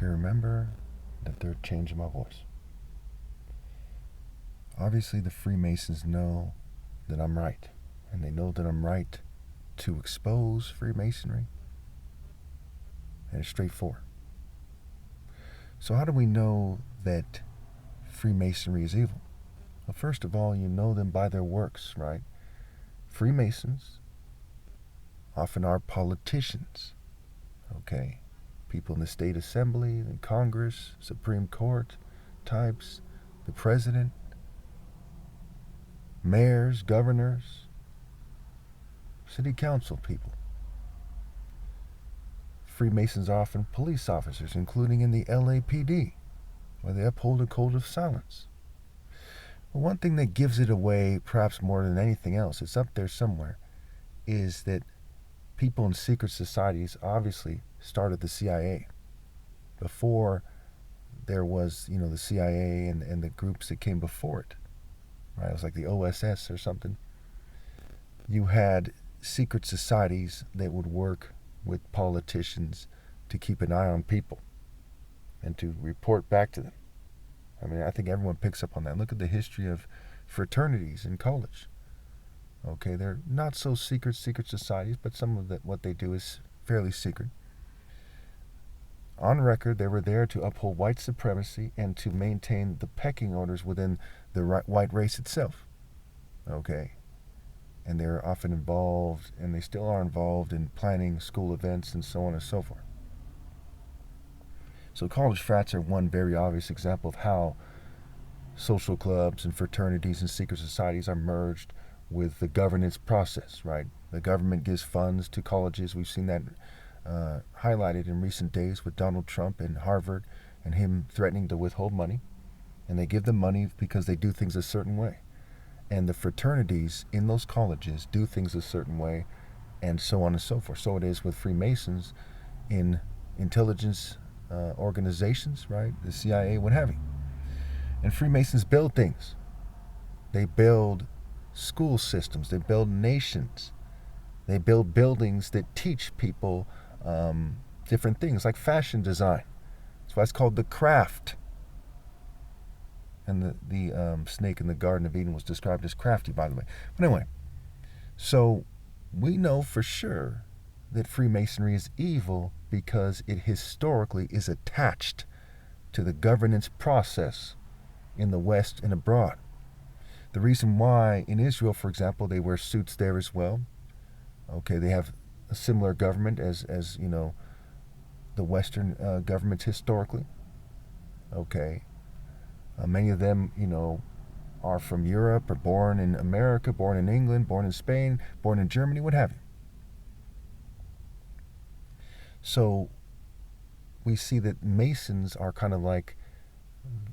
Okay, remember the third change in my voice. Obviously, the Freemasons know that I'm right, and they know that I'm right to expose Freemasonry, and it's straightforward. So, how do we know that Freemasonry is evil? Well, first of all, you know them by their works, right? Freemasons often are politicians, okay? People in the state assembly, the Congress, Supreme Court types, the president, mayors, governors, city council people. Freemasons are often police officers, including in the LAPD, where they uphold a code of silence. But one thing that gives it away, perhaps more than anything else, it's up there somewhere, is that people in secret societies obviously started the CIA before there was, the CIA and the groups that came before it. Right? It was like the OSS or something. You had secret societies that would work with politicians to keep an eye on people and to report back to them. I mean, I think everyone picks up on that. Look at the history of fraternities in college. Okay, they're not so secret societies, but some of what they do is fairly secret. On record, they were there to uphold white supremacy and to maintain the pecking orders within the white race itself. Okay, and they're often involved, and they still are involved in planning school events and so on and so forth. So college frats are one very obvious example of how social clubs and fraternities and secret societies are merged with the governance process, right? The government gives funds to colleges. We've seen that highlighted in recent days with Donald Trump and Harvard and him threatening to withhold money. And they give them money because they do things a certain way. And the fraternities in those colleges do things a certain way, and so on and so forth. So it is with Freemasons in intelligence organizations, right? The CIA, what have you. And Freemasons build things. They build school systems. They build nations. They build buildings that teach people different things, like fashion design. That's why it's called the craft. And the snake in the Garden of Eden was described as crafty, by the way. But anyway, so we know for sure that Freemasonry is evil because it historically is attached to the governance process in the West and abroad. The reason why in Israel, for example, they wear suits there as well. Okay, they have a similar government as the Western governments historically. Okay, many of them, are from Europe or born in America, born in England, born in Spain, born in Germany, what have you. So we see that Masons are kind of like,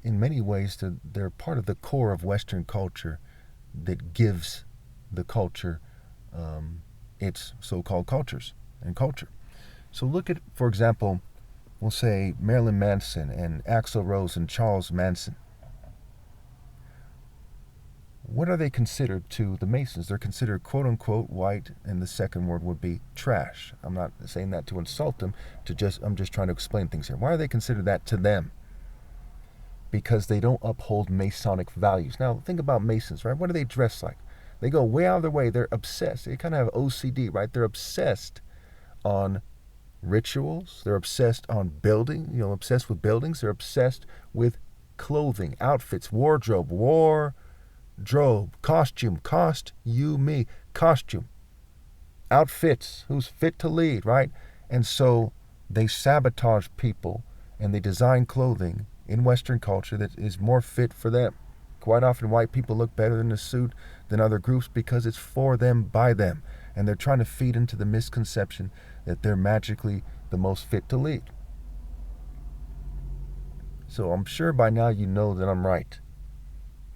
in many ways, they're part of the core of Western culture that gives the culture its so-called cultures and culture. So look at, for example, we'll say Marilyn Manson and Axl Rose and Charles Manson. What are they considered to the Masons? They're considered quote-unquote white, and the second word would be trash. I'm not saying that to insult them. I'm just trying to explain things here. Why are they considered that to them? Because they don't uphold Masonic values. Now, think about Masons, right? What do they dress like? They go way out of their way. They're obsessed. They kind of have OCD, right? They're obsessed on rituals. They're obsessed on building, obsessed with buildings. They're obsessed with clothing, outfits, wardrobe, costume, costume, outfits, who's fit to lead, right? And so they sabotage people and they design clothing in Western culture that is more fit for them. Quite often white people look better in a suit than other groups because it's for them, by them. And they're trying to feed into the misconception that they're magically the most fit to lead. So I'm sure by now you know that I'm right.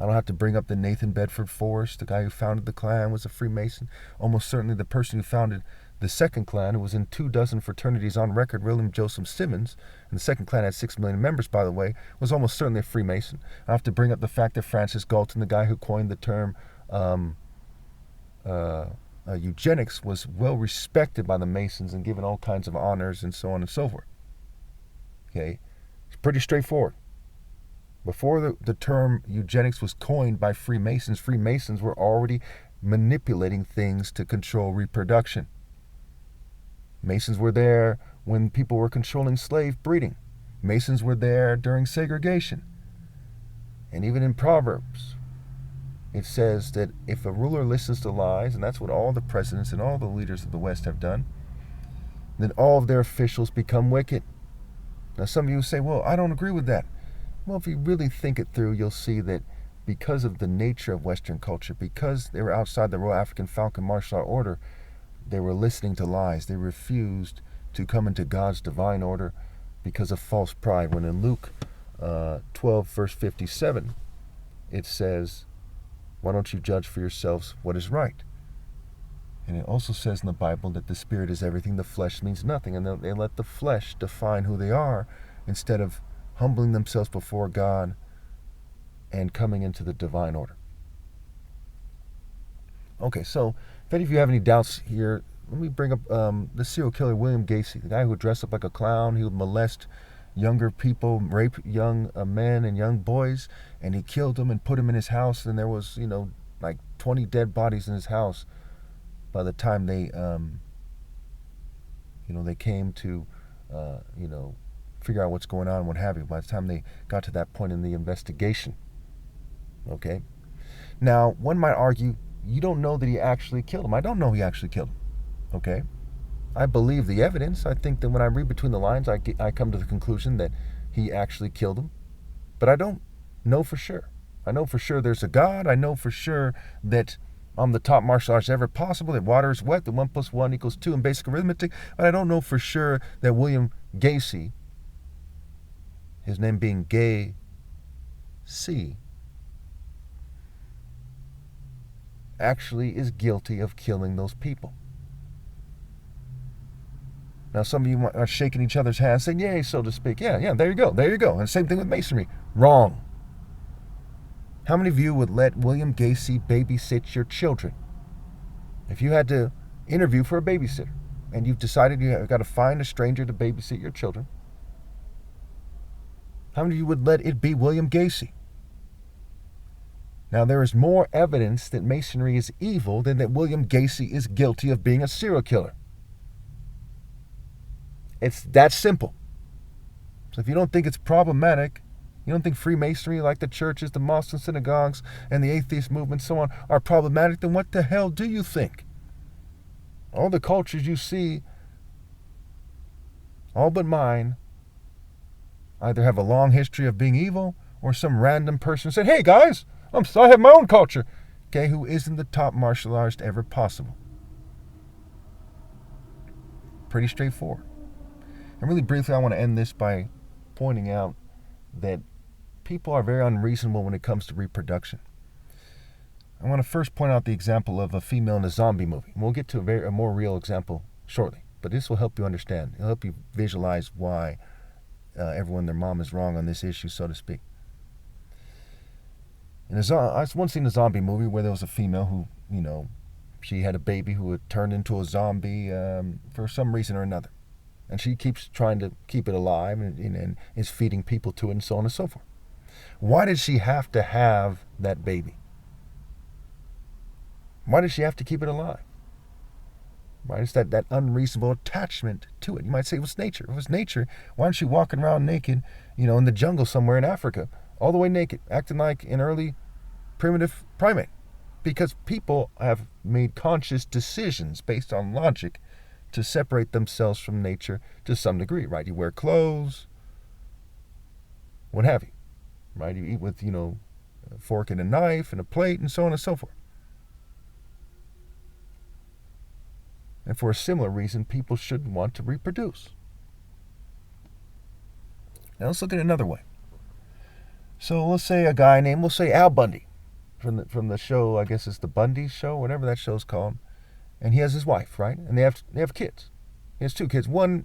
I don't have to bring up the Nathan Bedford Forrest, the guy who founded the Klan, was a Freemason. Almost certainly the person who founded the second Klan, who was in 24 fraternities on record, William Joseph Simmons, and the second Klan had 6 million members, by the way, was almost certainly a Freemason. I have to bring up the fact that Francis Galton, the guy who coined the term eugenics, was well respected by the Masons and given all kinds of honors and so on and so forth. Okay, It's pretty straightforward. Before the term eugenics was coined by Freemasons were already manipulating things to control reproduction. Masons were there when people were controlling slave breeding. Masons were there during segregation. And even in Proverbs, it says that if a ruler listens to lies, and that's what all the presidents and all the leaders of the West have done, then all of their officials become wicked. Now, some of you say, well, I don't agree with that. Well, if you really think it through, you'll see that because of the nature of Western culture, because they were outside the Royal African Falcon Martial Art Order, they were listening to lies. They refused to come into God's divine order because of false pride. When in Luke 12, verse 57, it says, why don't you judge for yourselves what is right? And it also says in the Bible that the spirit is everything, the flesh means nothing. And they let the flesh define who they are instead of humbling themselves before God and coming into the divine order. Okay, so if any of you have any doubts here, let me bring up the serial killer William Gacy, the guy who dressed up like a clown. He would molest younger people, rape young men and young boys, and he killed them and put them in his house. And there was, like 20 dead bodies in his house by the time they, they came to, figure out what's going on and what have you. By the time they got to that point in the investigation. Okay? Now, one might argue, you don't know that he actually killed him. I don't know he actually killed him. Okay? I believe the evidence. I think that when I read between the lines, I come to the conclusion that he actually killed him. But I don't know for sure. I know for sure there's a God. I know for sure that I'm the top martial artist ever possible, that water is wet, that 1 + 1 = 2 in basic arithmetic. But I don't know for sure that William Gacy, his name being Gay C, actually is guilty of killing those people. Now, some of you are shaking each other's hands, saying, yay, so to speak. Yeah, there you go. And same thing with Masonry. Wrong. How many of you would let William Gacy babysit your children? If you had to interview for a babysitter, and you've decided you've got to find a stranger to babysit your children, how many of you would let it be William Gacy? Now, there is more evidence that Masonry is evil than that William Gacy is guilty of being a serial killer. It's that simple. So if you don't think it's problematic, you don't think Freemasonry, like the churches, the mosques and synagogues, and the atheist movement, so on, are problematic, then what the hell do you think? All the cultures you see, all but mine, either have a long history of being evil, or some random person said, hey guys, I have my own culture, okay, who isn't the top martial artist ever possible. Pretty straightforward. And really briefly, I want to end this by pointing out that people are very unreasonable when it comes to reproduction. I want to first point out the example of a female in a zombie movie. And we'll get to a more real example shortly. But this will help you understand. It'll help you visualize why everyone, their mom, is wrong on this issue, so to speak. I once seen a zombie movie where there was a female who, she had a baby who had turned into a zombie for some reason or another. And she keeps trying to keep it alive and is feeding people to it and so on and so forth. Why did she have to have that baby? Why did she have to keep it alive? Why is that unreasonable attachment to it? You might say it was nature. If it was nature, why aren't she walking around naked, in the jungle somewhere in Africa, all the way naked, acting like an early primitive primate? Because people have made conscious decisions based on logic to separate themselves from nature to some degree, right? You wear clothes, what have you, right? You eat with, a fork and a knife and a plate and so on and so forth. And for a similar reason, people shouldn't want to reproduce. Now let's look at it another way. So let's say a guy named, we'll say Al Bundy, from the show, I guess it's the Bundy Show, whatever that show's called. And he has his wife, right? And they have kids. He has 2 kids, one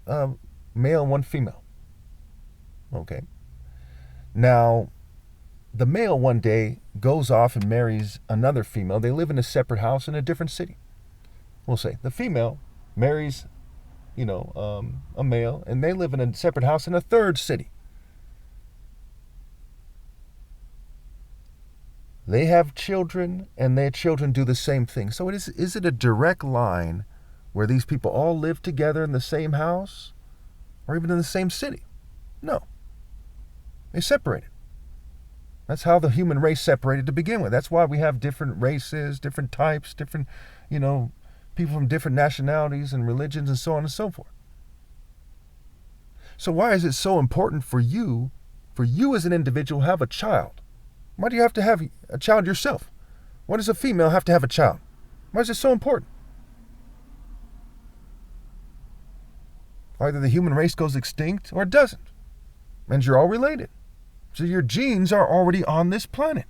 male and one female. Okay. Now, the male one day goes off and marries another female. They live in a separate house in a different city. We'll say the female marries, a male, and they live in a separate house in a third city. They have children, and their children do the same thing. So is it a direct line where these people all live together in the same house or even in the same city? No. They separated. That's how the human race separated to begin with. That's why we have different races, different types, different, people from different nationalities and religions and so on and so forth. So why is it so important for you as an individual, have a child? Why do you have to have a child yourself? Why does a female have to have a child? Why is it so important? Either the human race goes extinct or it doesn't. And you're all related. So your genes are already on this planet.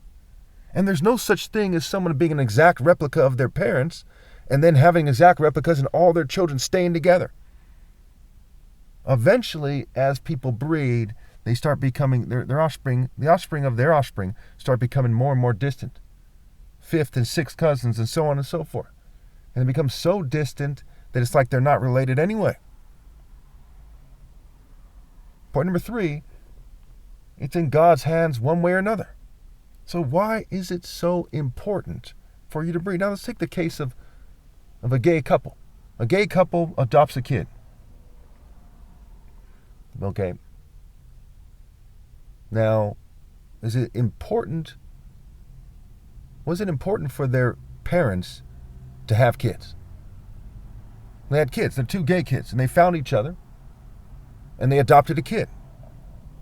And there's no such thing as someone being an exact replica of their parents and then having exact replicas and all their children staying together. Eventually, as people breed, they start becoming, their offspring, the offspring of their offspring start becoming more and more distant. Fifth and sixth cousins and so on and so forth. And they become so distant that it's like they're not related anyway. Point number 3, it's in God's hands one way or another. So why is it so important for you to breed? Now let's take the case of a gay couple. A gay couple adopts a kid. Okay. Now, was it important for their parents to have kids? They had kids. They're 2 gay kids, and they found each other, and they adopted a kid.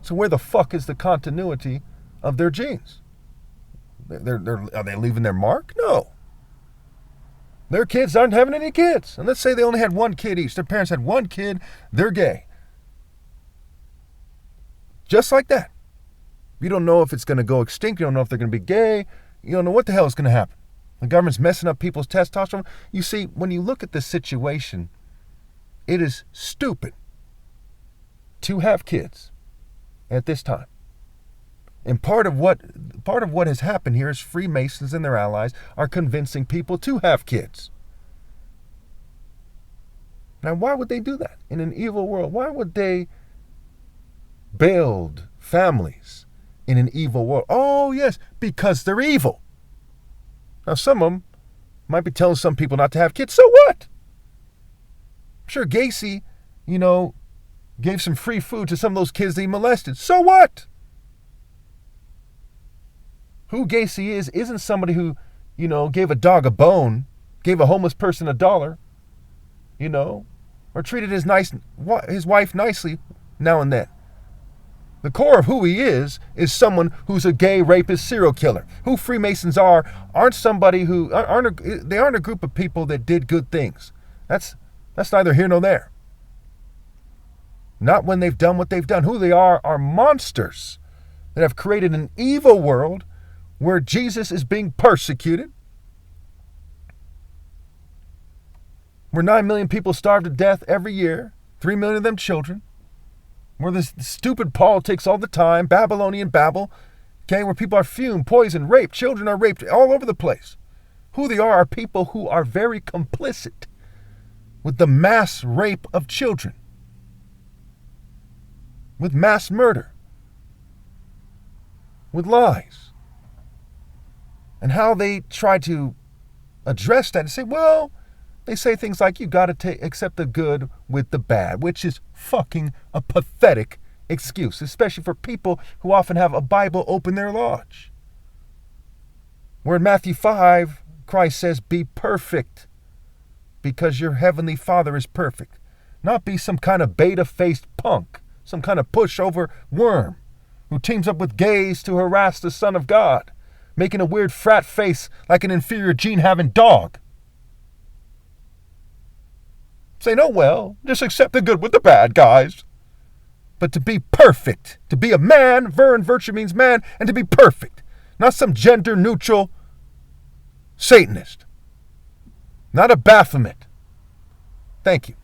So where the fuck is the continuity of their genes? Are they leaving their mark? No. Their kids aren't having any kids. And let's say they only had 1 kid each. Their parents had 1 kid. They're gay. Just like that. You don't know if it's going to go extinct. You don't know if they're going to be gay. You don't know what the hell is going to happen. The government's messing up people's testosterone. You see, when you look at the situation, it is stupid to have kids at this time. And part of what has happened here is Freemasons and their allies are convincing people to have kids. Now, why would they do that in an evil world? Why would they build families in an evil world? Oh, yes, because they're evil. Now, some of them might be telling some people not to have kids. So what? I'm sure Gacy, gave some free food to some of those kids that he molested. So what? Who Gacy isn't somebody who, gave a dog a bone, gave a homeless person $1, or treated his wife nicely now and then. The core of who he is someone who's a gay rapist serial killer. Who Freemasons aren't somebody who they aren't a group of people that did good things. That's neither here nor there. Not when they've done what they've done. Who they are monsters that have created an evil world where Jesus is being persecuted, where 9 million people starve to death every year, 3 million of them children, where this stupid politics all the time, Babylonian Babel, okay, where people are fumed, poisoned, raped, children are raped all over the place. Who they are people who are very complicit with the mass rape of children, with mass murder, with lies. And how they try to address that and say, well, they say things like, you got to accept the good with the bad, which is fucking a pathetic excuse, especially for people who often have a Bible open their lodge. Where in Matthew 5, Christ says, be perfect because your heavenly Father is perfect. Not be some kind of beta-faced punk, some kind of pushover worm who teams up with gays to harass the Son of God, making a weird frat face like an inferior gene-having dog. Saying, oh well, just accept the good with the bad, guys. But to be perfect, to be a man, virtue means man, and to be perfect. Not some gender-neutral Satanist. Not a Baphomet. Thank you.